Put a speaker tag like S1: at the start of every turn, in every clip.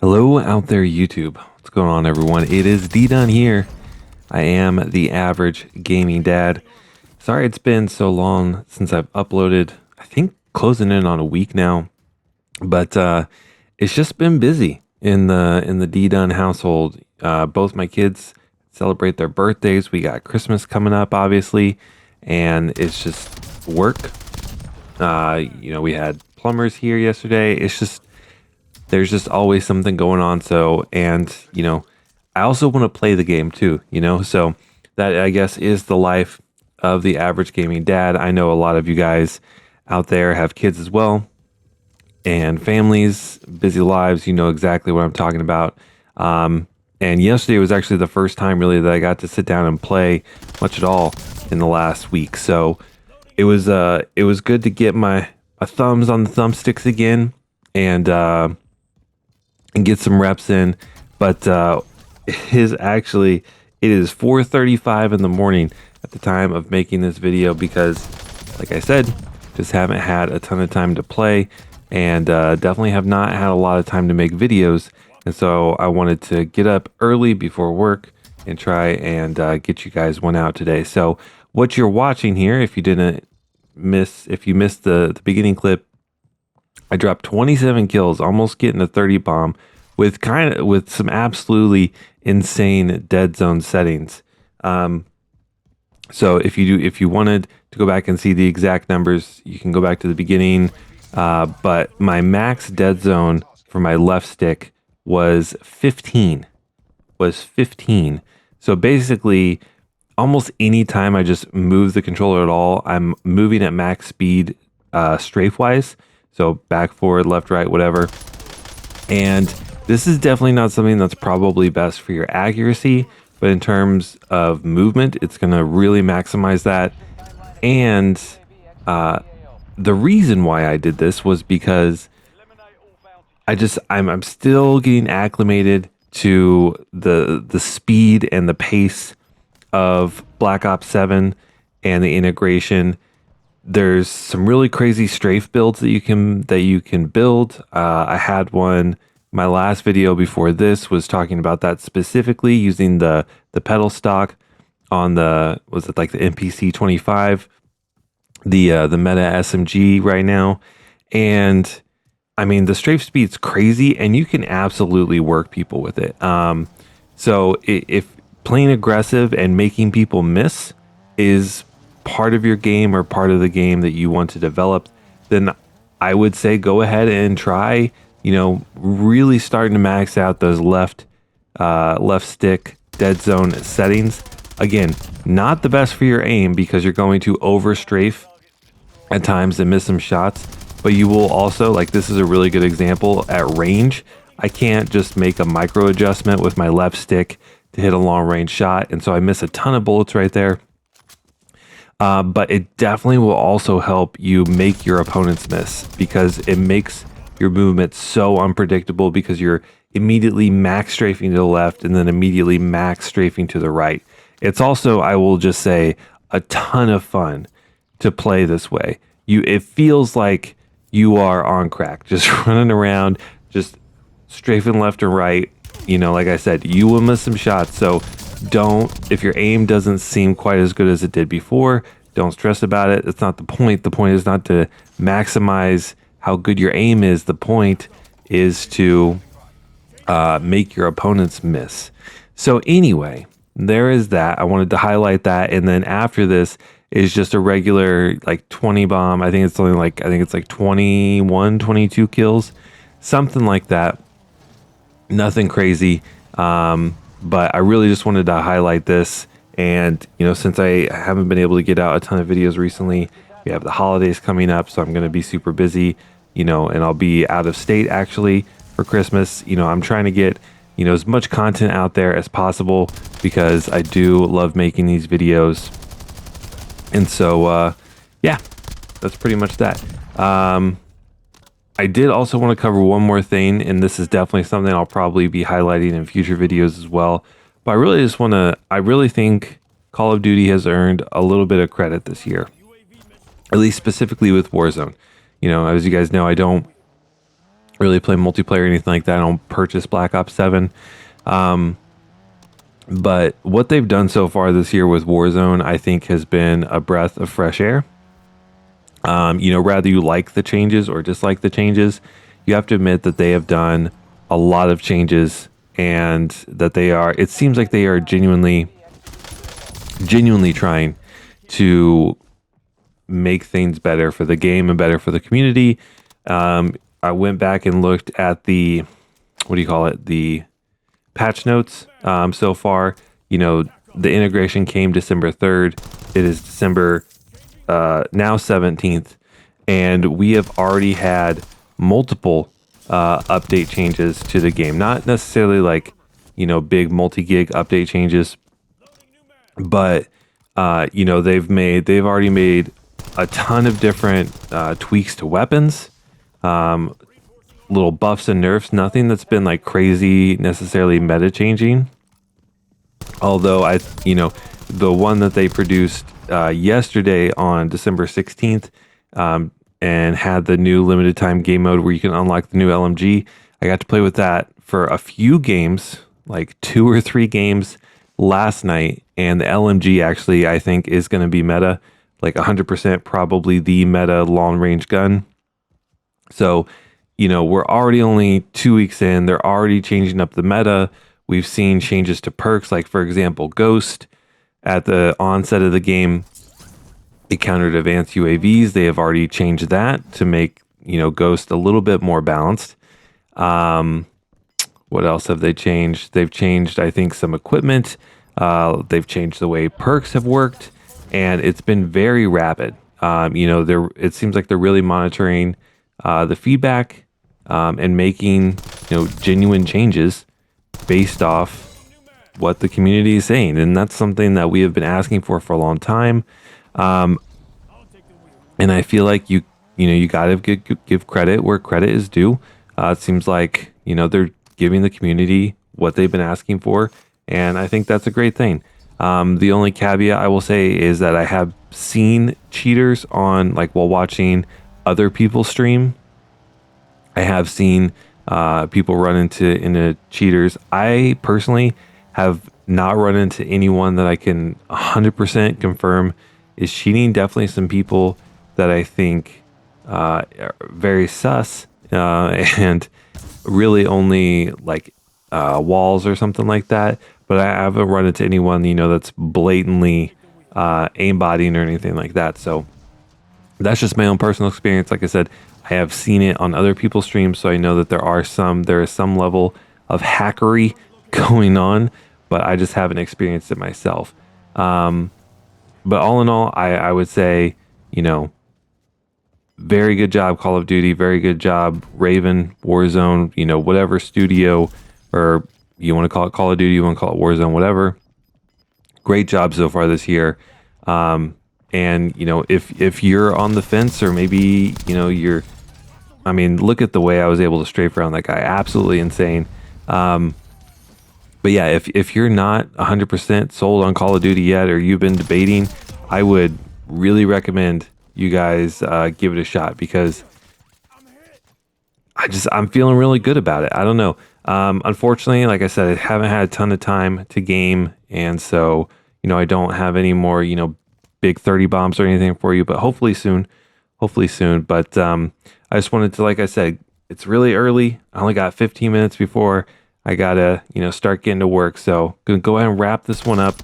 S1: Hello out there, YouTube. What's going on, everyone? It is Deadzone here. I am the average gaming dad. Sorry it's been so long since I've uploaded. I think closing in on a week now, but it's just been busy in the Deadzone household. Both my kids celebrate their birthdays. We got Christmas coming up, obviously, and it's just work. We had plumbers here yesterday. There's just always something going on. So, and I also want to play the game too, so that, I guess, is the life of the average gaming dad. I know a lot of you guys out there have kids as well and families, busy lives. You know exactly what I'm talking about. And yesterday was actually the first time really that I got to sit down and play much at all in the last week. So it was good to get my thumbs on the thumbsticks again and get some reps in. But it is 4:35 in the morning at the time of making this video because, like I said, just haven't had a ton of time to play and definitely have not had a lot of time to make videos. And so I wanted to get up early before work and try and get you guys one out today. So what you're watching here, if you missed the beginning clip, I dropped 27 kills, almost getting a 30 bomb with some absolutely insane Deadzone settings. So if you wanted to go back and see the exact numbers, you can go back to the beginning. But my max Deadzone for my left stick was 15. So basically, almost any time I just move the controller at all, I'm moving at max speed, strafe-wise. So back, forward, left, right, whatever. And this is definitely not something that's probably best for your accuracy, but in terms of movement, it's going to really maximize that. And the reason why I did this was because I'm still getting acclimated to the speed and the pace of Black Ops 7 and the integration. There's some really crazy strafe builds that you can build. I had one. My last video before this was talking about that specifically, using the pedal stock on the NPC 25, the meta SMG right now. And I mean, the strafe speed's crazy, and you can absolutely work people with it. So if playing aggressive and making people miss is part of your game or part of the game that you want to develop, then I would say go ahead and try, really starting to max out those left stick Deadzone settings. Again, not the best for your aim because you're going to over strafe at times and miss some shots, but you will also, like, this is a really good example at range. I can't just make a micro adjustment with my left stick to hit a long range shot, and so I miss a ton of bullets right there. But it definitely will also help you make your opponents miss because it makes your movement so unpredictable because you're immediately max strafing to the left and then immediately max strafing to the right. It's also, I will just say, a ton of fun to play this way. It feels like you are on crack, just running around, just strafing left and right. Like I said, you will miss some shots. So if your aim doesn't seem quite as good as it did before, don't stress about it. It's not the point. The point is not to maximize how good your aim is. The point is to make your opponents miss. So anyway, there is that. I wanted to highlight that. And then after this is just a regular 20 bomb. I think it's 21, 22 kills, something like that. Nothing crazy. But I really just wanted to highlight this. And, since I haven't been able to get out a ton of videos recently, we have the holidays coming up, so I'm going to be super busy, and I'll be out of state actually for Christmas. I'm trying to get, as much content out there as possible because I do love making these videos. And so, yeah, that's pretty much that. I did also want to cover one more thing, and this is definitely something I'll probably be highlighting in future videos as well. But I really think Call of Duty has earned a little bit of credit this year, at least specifically with Warzone. As you guys know, I don't really play multiplayer or anything like that. I don't purchase Black Ops 7. But what they've done so far this year with Warzone, I think, has been a breath of fresh air. Rather you like the changes or dislike the changes, you have to admit that they have done a lot of changes, and that it seems like they are genuinely trying to make things better for the game and better for the community. I went back and looked at the, what do you call it? The patch notes so far. The integration came December 3rd. It is December now 17th, and we have already had multiple update changes to the game. Not necessarily like, big multi-gig update changes, but they've already made a ton of different tweaks to weapons, little buffs and nerfs. Nothing that's been like crazy necessarily meta changing. Although the one that they produced yesterday on December 16th, and had the new limited time game mode where you can unlock the new LMG. I got to play with that for a few games, like 2 or 3 games last night. And the LMG actually, I think, is going to be meta, like 100% probably the meta long range gun. So, we're already only 2 weeks in. They're already changing up the meta. We've seen changes to perks, like, for example, Ghost. At the onset of the game, it countered advanced UAVs. They have already changed that to make, Ghost a little bit more balanced. What else have they changed? They've changed, I think, some equipment. They've changed the way perks have worked, and it's been very rapid. It seems like they're really monitoring the feedback, and making, genuine changes based off what the community is saying. And that's something that we have been asking for a long time. And I feel like you gotta give credit where credit is due. It seems like, they're giving the community what they've been asking for. And I think that's a great thing. The only caveat I will say is that I have seen cheaters on, like, while watching other people stream. I have seen people run into cheaters. I personally have not run into anyone that I can 100% confirm is cheating. Definitely some people that I think are very sus, and really only like walls or something like that. But I haven't run into anyone, that's blatantly aimbotting or anything like that. So that's just my own personal experience. Like I said, I have seen it on other people's streams, so I know that there is some level of hackery going on, but I just haven't experienced it myself. But all in all, I would say, very good job, Call of Duty. Very good job, Raven, Warzone, whatever studio, or you want to call it Call of Duty, you want to call it Warzone, whatever. Great job so far this year. And if you're on the fence, or maybe look at the way I was able to strafe around that guy. Absolutely insane. But yeah, if you're not 100% sold on Call of Duty yet, or you've been debating, I would really recommend you guys give it a shot, because I'm feeling really good about it. I don't know. Unfortunately, like I said, I haven't had a ton of time to game, and so I don't have any more big 30 bombs or anything for you, but hopefully soon. But I just wanted to, like I said, it's really early. I only got 15 minutes before I gotta start getting to work, so gonna go ahead and wrap this one up,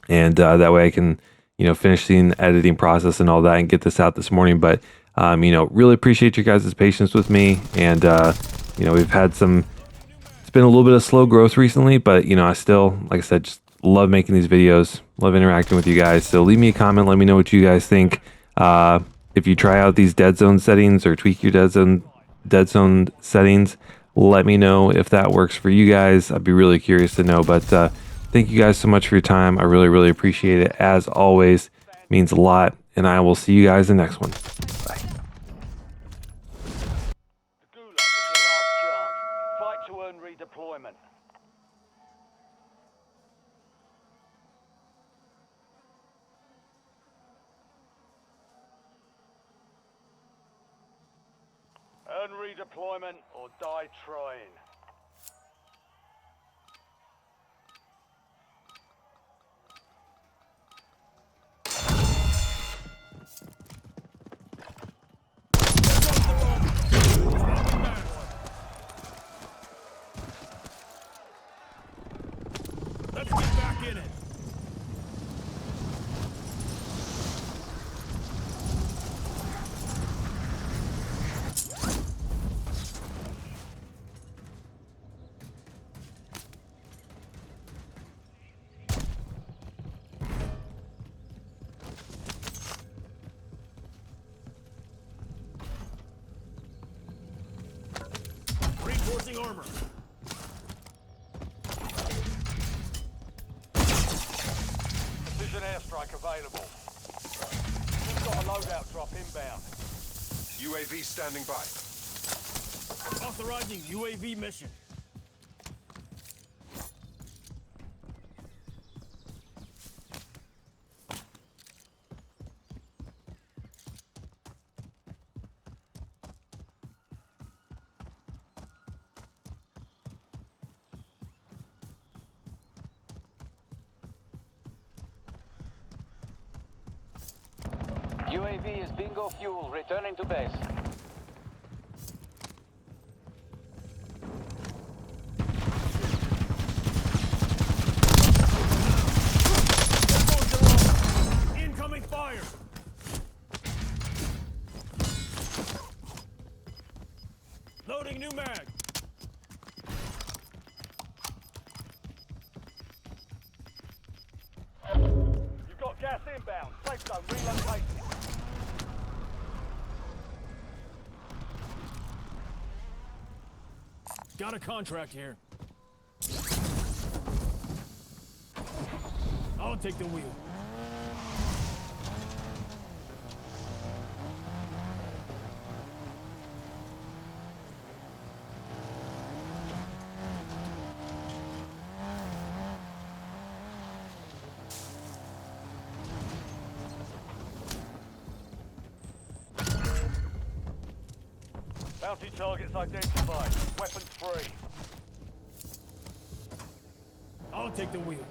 S1: and that way I can finish the editing process and all that, and get this out this morning. But really appreciate your guys' patience with me, and we've had it's been a little bit of slow growth recently, but I still, like I said, just love making these videos, love interacting with you guys. So leave me a comment, let me know what you guys think. If you try out these Deadzone settings, or tweak your Deadzone settings, let me know if that works for you guys. I'd be really curious to know. But thank you guys so much for your time. I really, really appreciate it. As always, it means a lot. And I will see you guys in the next one. Bye.
S2: The Gulag is your last chance. Fight to earn redeployment. Earn redeployment. Redeployment or die trying.
S3: Let's get back in it. Reinforcing armor.
S2: Precision airstrike available. We've got a loadout drop inbound.
S4: UAV standing by.
S3: Authorizing UAV mission.
S5: UAV is bingo fuel, returning to base.
S3: Incoming fire! Loading new mag.
S2: You've got gas inbound. Safe zone relocated.
S3: Got a contract here. I'll take the wheel.
S2: Bounty targets identified. Weapons free.
S3: I'll take the wheel.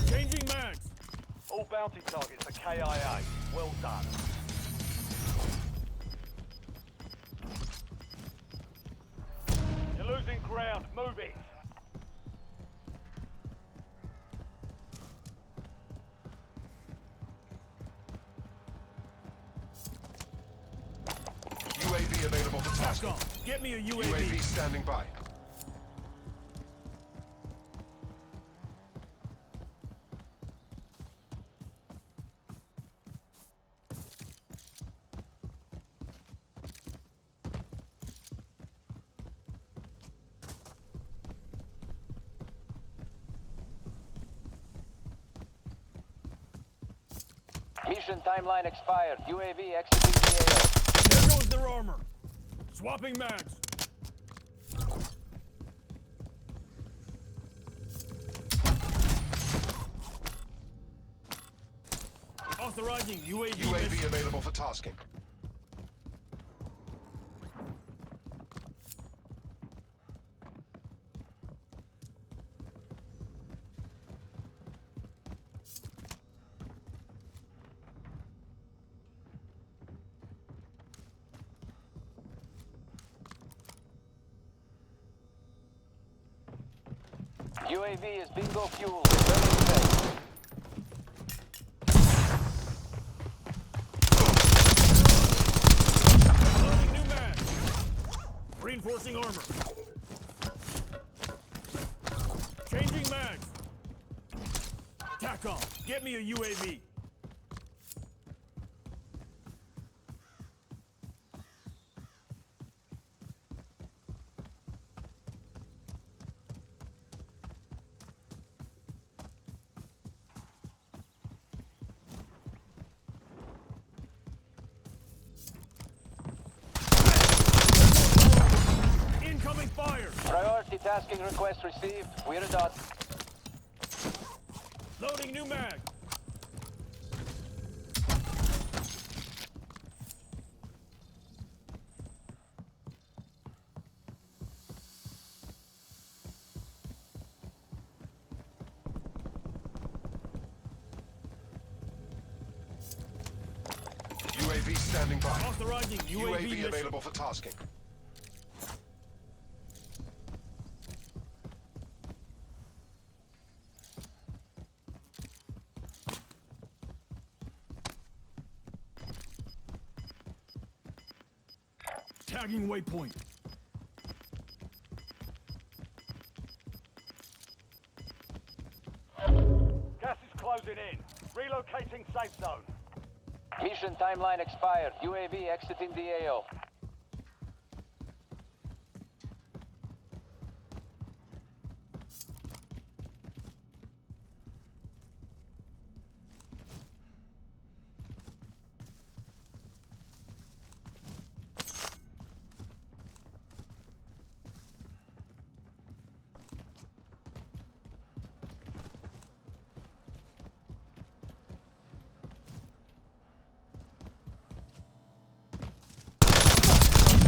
S3: Changing mags.
S2: All bounty targets are KIA. Well done. You're losing ground. Move it.
S4: UAV available for
S3: Task
S4: tasking.
S3: on. Get me a
S4: UAV
S3: UAV.
S4: standing by.
S5: Mission timeline expired. UAV exiting the
S3: There goes their armor. Swapping mags. Authorizing UAV.
S4: UAV
S3: mission.
S4: available for tasking.
S5: UAV is bingo fuel, returning to base.
S3: Loading new mag. Reinforcing armor. Changing mags. TACOM, get me a UAV.
S5: Priority tasking request received. We're dot.
S3: Loading new mag.
S4: UAV standing by.
S3: Authorizing UAV
S4: UAV
S3: mission.
S4: available for tasking.
S3: Tagging waypoint.
S2: Gas is closing in. Relocating safe zone.
S5: Mission timeline expired. UAV exiting the AO.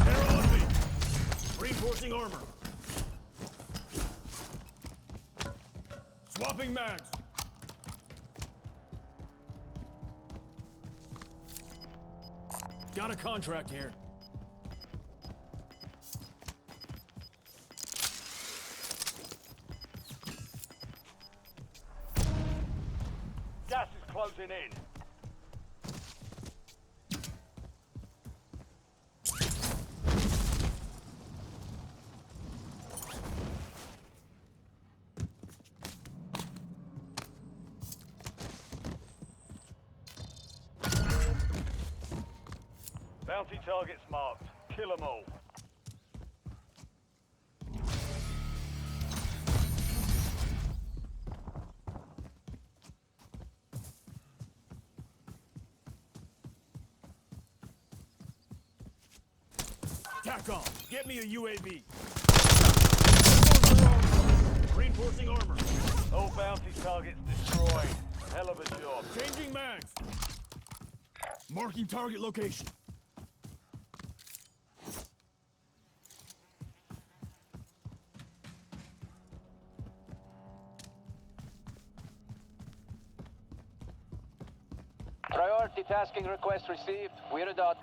S3: They're on me. Reinforcing armor. Swapping mags. Got a contract here.
S2: Gas is closing in. Bounty targets marked. Kill them all.
S3: Tack on. Get me a UAV. Reinforcing armor.
S2: All bounty targets destroyed. Hell of a job.
S3: Changing mags. Marking target location.
S5: Priority tasking request received. We're dot.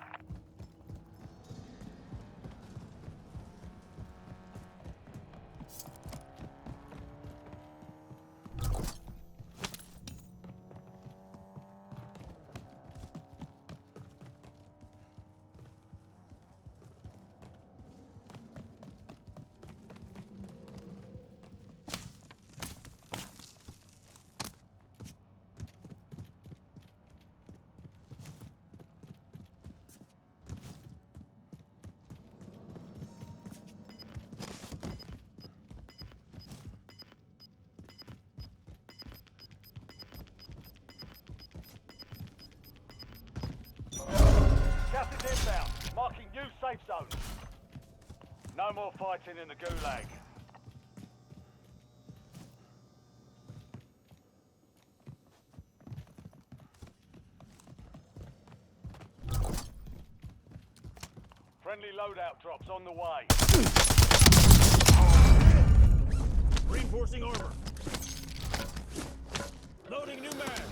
S2: Gas is inbound. Marking new safe zone. No more fighting in the gulag. Friendly loadout drops on the way.
S3: Reinforcing armor. Loading new mag.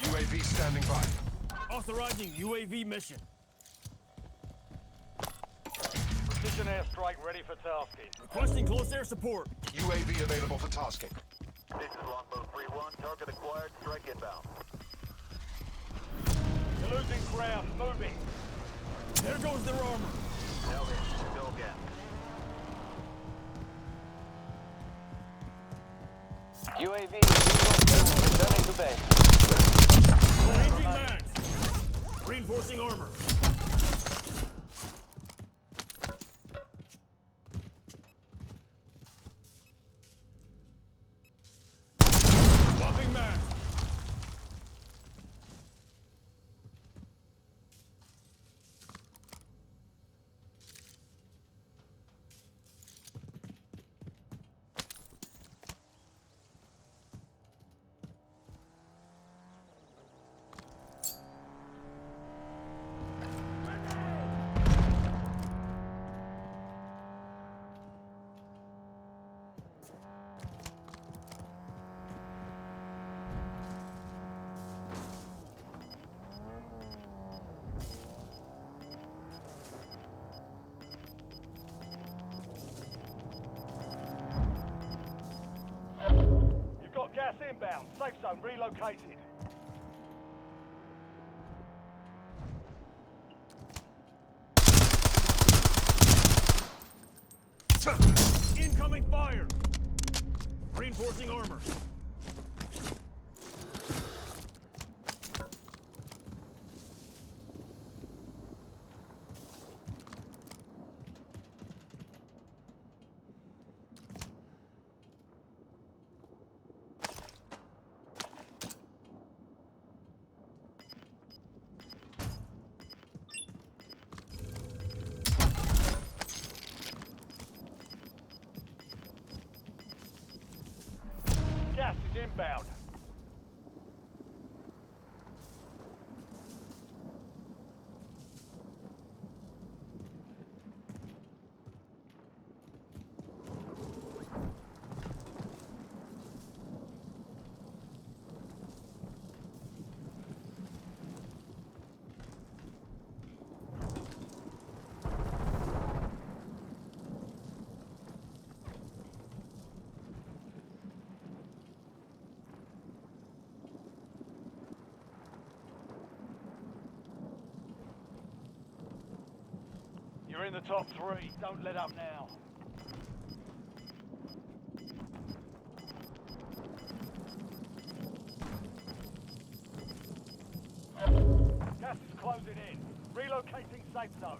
S4: UAV standing by.
S3: Authorizing UAV mission.
S2: Precision airstrike ready for tasking.
S3: Requesting close air support.
S4: UAV available for tasking.
S6: This is Longbow 3-1. Target acquired. Strike inbound.
S2: You're losing ground. Moving.
S3: There goes their armor.
S6: Now in. Go again.
S5: UAV returning to base.
S3: Changing mags. Reinforcing armor.
S2: zone relocated.
S3: Incoming fire! Reinforcing armor.
S2: Gas is inbound. You're in the top 3. Don't let up now. Gas is closing in. Relocating safe zone.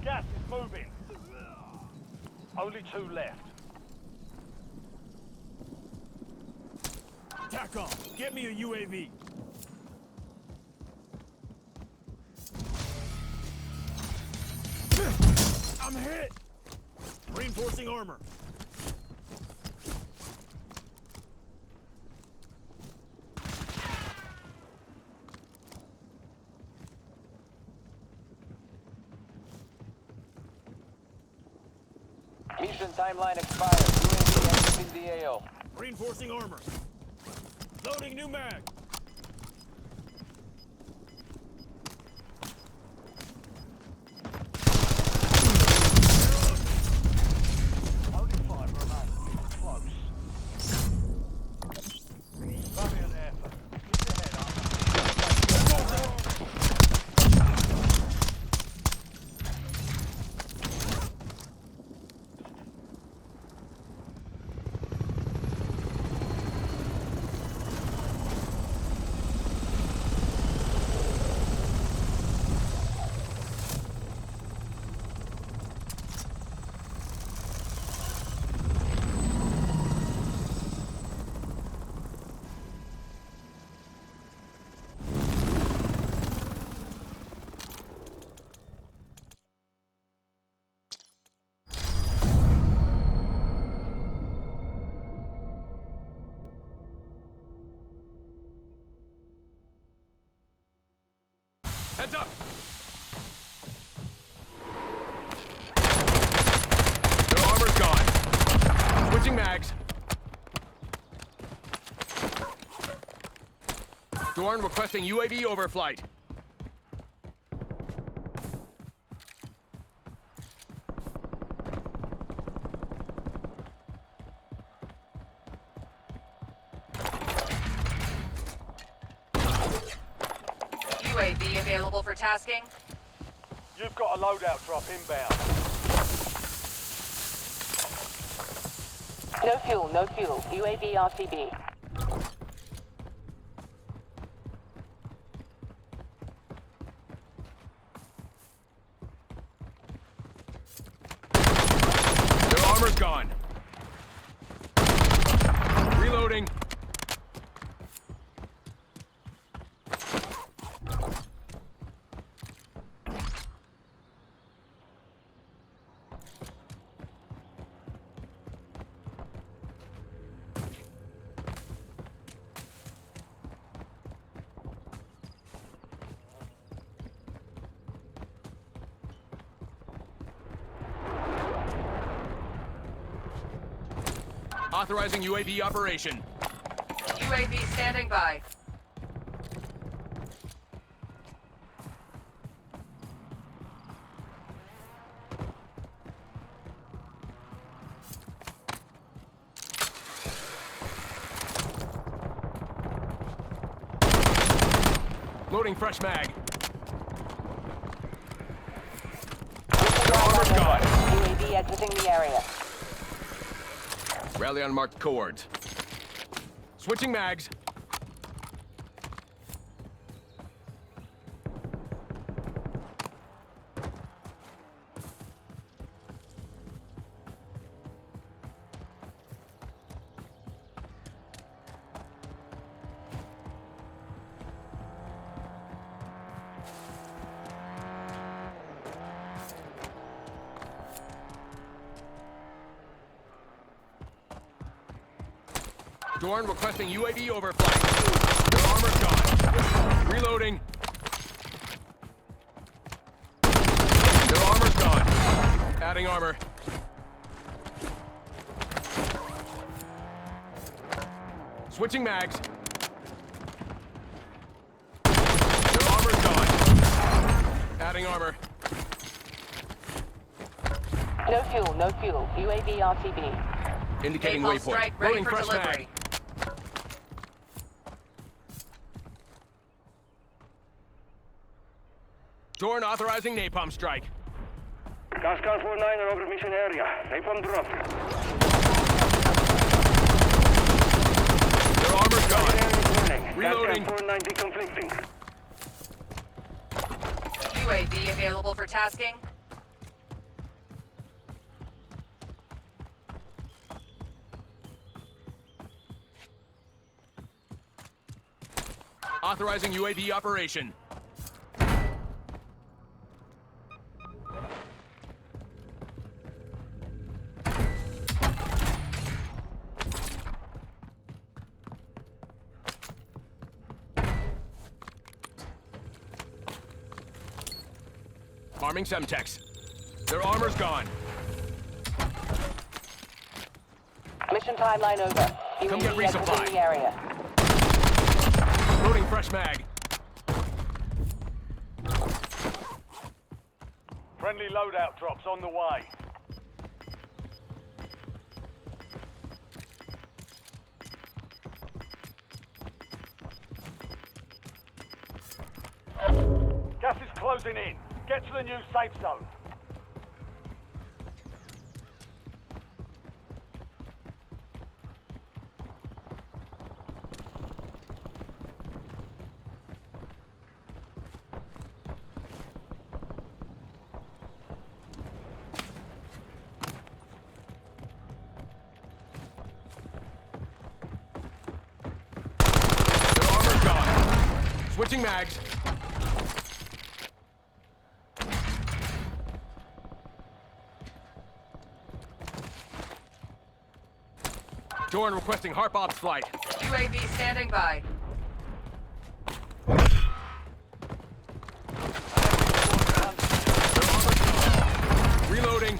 S2: Gas is moving. Only 2 left.
S3: TACOM, get me a UAV. I'm hit! Reinforcing armor.
S5: Mission timeline expired. UAV exiting the AO.
S3: Reinforcing armor. Loading new mag.
S2: Only 5 remain. Close. Valiant effort. Keep your head up.
S3: Heads up! Their armor's gone. Switching mags. Dorn requesting UAV overflight.
S7: UAV available for tasking.
S2: You've got a loadout drop inbound.
S8: No fuel, no fuel. UAV RTB.
S3: Their armor's gone. Reloading. Authorizing UAV operation.
S7: UAV standing by.
S3: Loading fresh mag.
S8: Armor's
S3: gone.
S8: UAV exiting the area.
S3: Rally on marked coords. Switching mags. Dorn requesting UAV overflight. Their armor's gone. Reloading. Their armor's gone. Adding armor. Switching mags. Their armor's gone. Adding armor.
S8: No fuel, no fuel. UAV RTB.
S3: Indicating
S7: Napalm
S3: waypoint.
S7: strike ready
S3: Loading
S7: for
S3: fresh
S7: delivery.
S3: mag. Dorn authorizing napalm strike.
S2: Gascar 49 are over mission area. Napalm drop.
S3: Their armor's gone. Reloading.
S2: Gascar 49 deconflicting.
S7: UAV available for tasking.
S3: Authorizing UAV operation. Arming Semtex. Their armor's gone.
S8: Mission timeline over.
S3: Come get
S8: UAV exiting
S3: resupply.
S8: the area.
S3: Loading fresh mag.
S2: Friendly loadout drops on the way. Gas is closing in. Get to the new safe zone.
S3: Their armor's gone. Switching mags. Dorn requesting Harp Ops flight.
S7: UAV standing by.
S3: Reloading.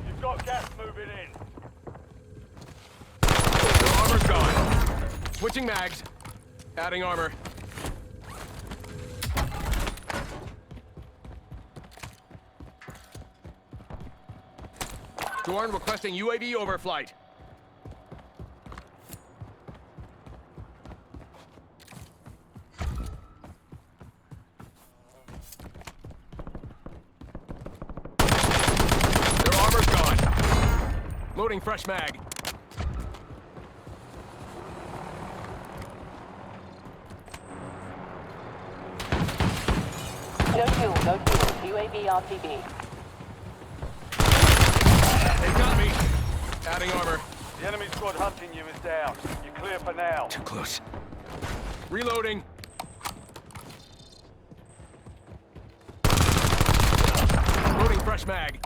S2: You've got gas moving in.
S3: Their armor's gone. Switching mags. Adding armor. Dorn requesting UAV overflight. Their armor's gone. Loading fresh mag.
S8: No fuel, no fuel. UAV RTB.
S3: They got me. Adding armor.
S2: The enemy squad hunting you is down. You're clear for now.
S3: Too close. Reloading. Loading fresh mag.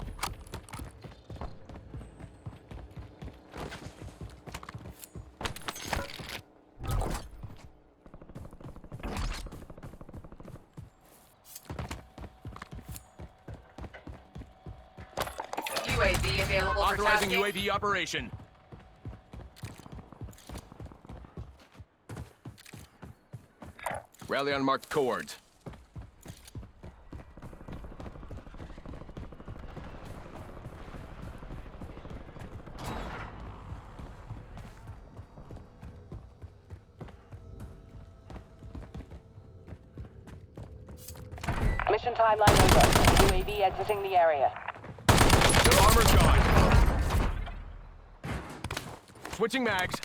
S7: UAV available for
S3: Authorizing
S7: tasking.
S3: UAV operation. Rally on marked coords.
S8: Mission timeline over. UAV exiting the area.
S3: Their armor's gone. Switching mags.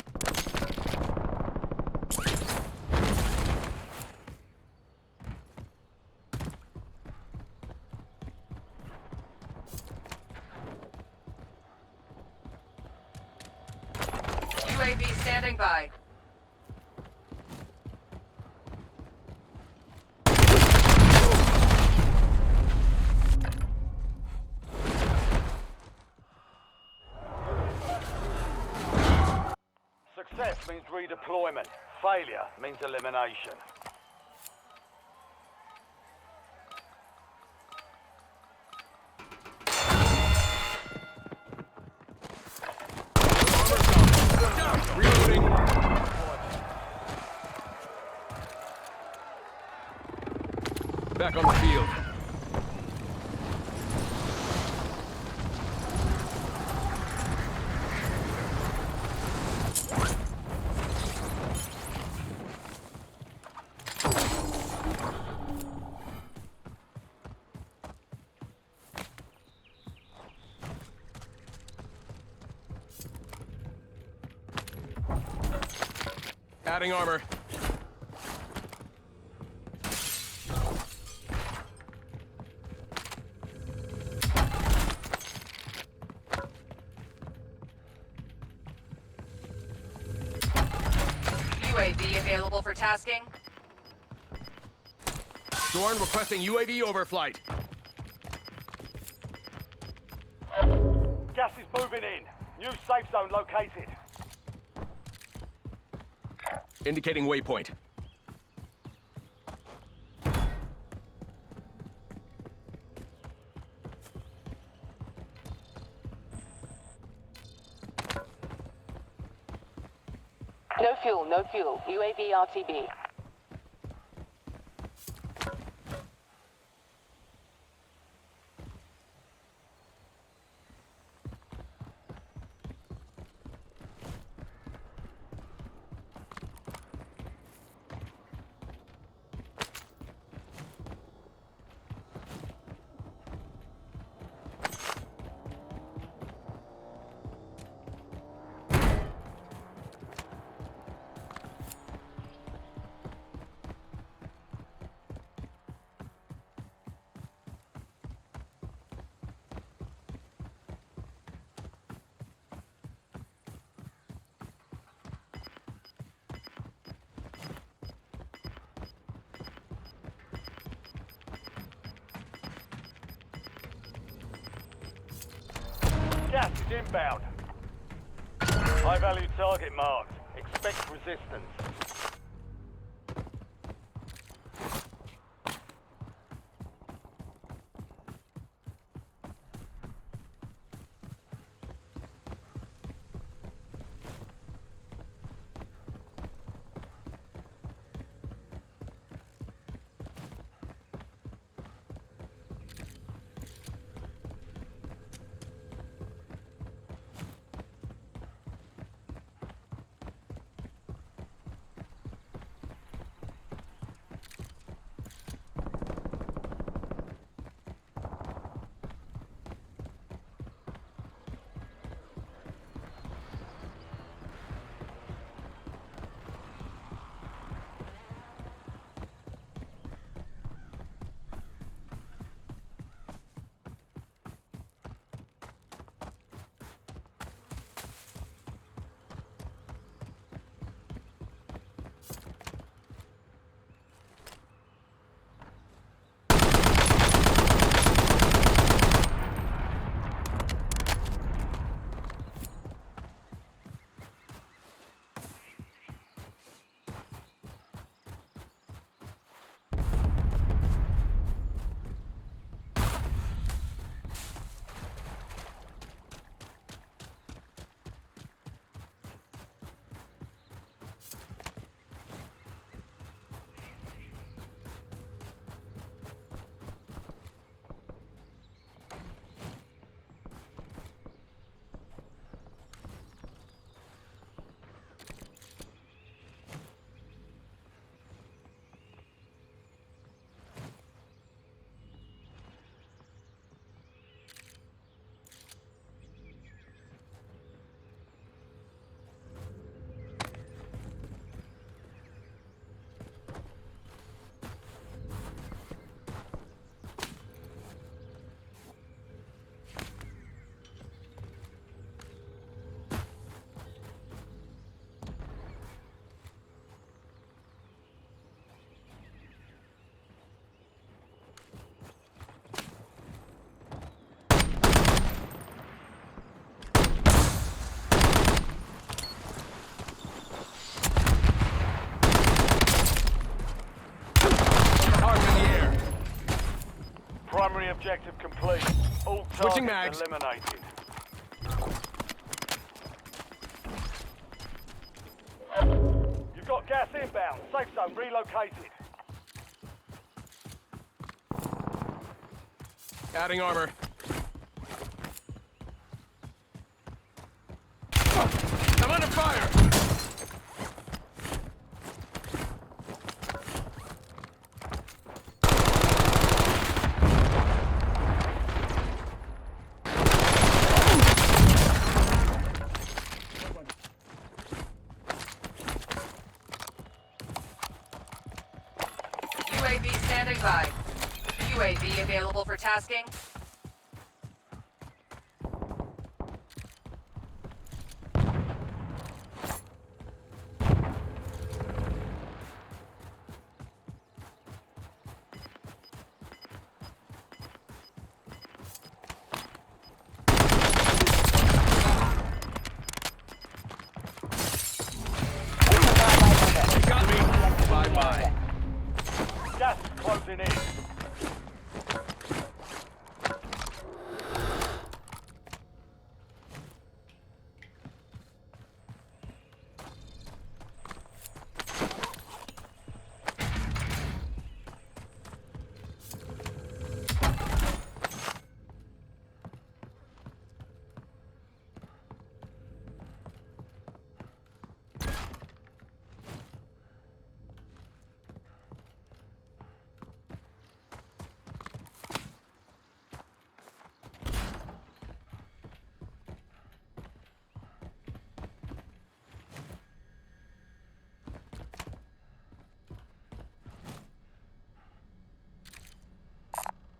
S7: UAV standing by.
S2: Success means redeployment. Failure means elimination.
S3: Reloading. Back on the field. Adding armor.
S7: UAV available for tasking.
S3: Dorn requesting UAV overflight.
S2: Gas is moving in. New safe zone located.
S3: Indicating waypoint.
S8: No fuel, no fuel. UAV RTB.
S2: Gas is inbound. High value target marked. Expect resistance. Objective complete. All
S3: Switching
S2: targets
S3: mags.
S2: eliminated. You've got gas inbound. Safe zone relocated.
S3: Adding armor. I'm under fire!
S7: UAV standing by. UAV available for tasking.
S3: Got me. Bye-bye.
S2: Gas is closing in.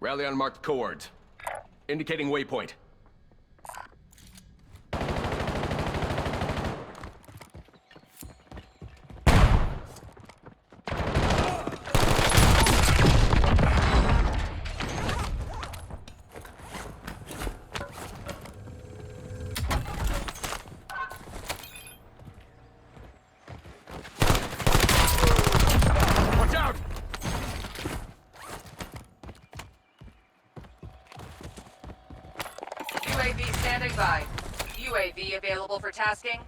S3: Rally on marked coords. Indicating waypoint. Watch out!
S7: UAV standing by. UAV available for tasking.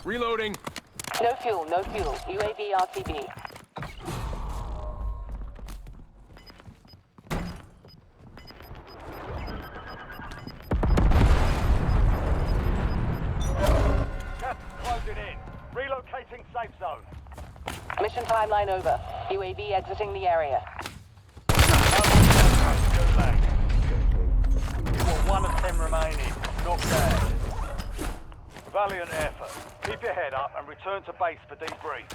S3: Reloading.
S8: No fuel, no fuel. UAV RTB.
S2: Gas is closing in. Relocating safe zone.
S8: Mission timeline over. UAV exiting the area.
S2: Gulag. You've got 1 of 10 remaining. Not bad. Valiant effort. Keep your head up and return to base for debrief.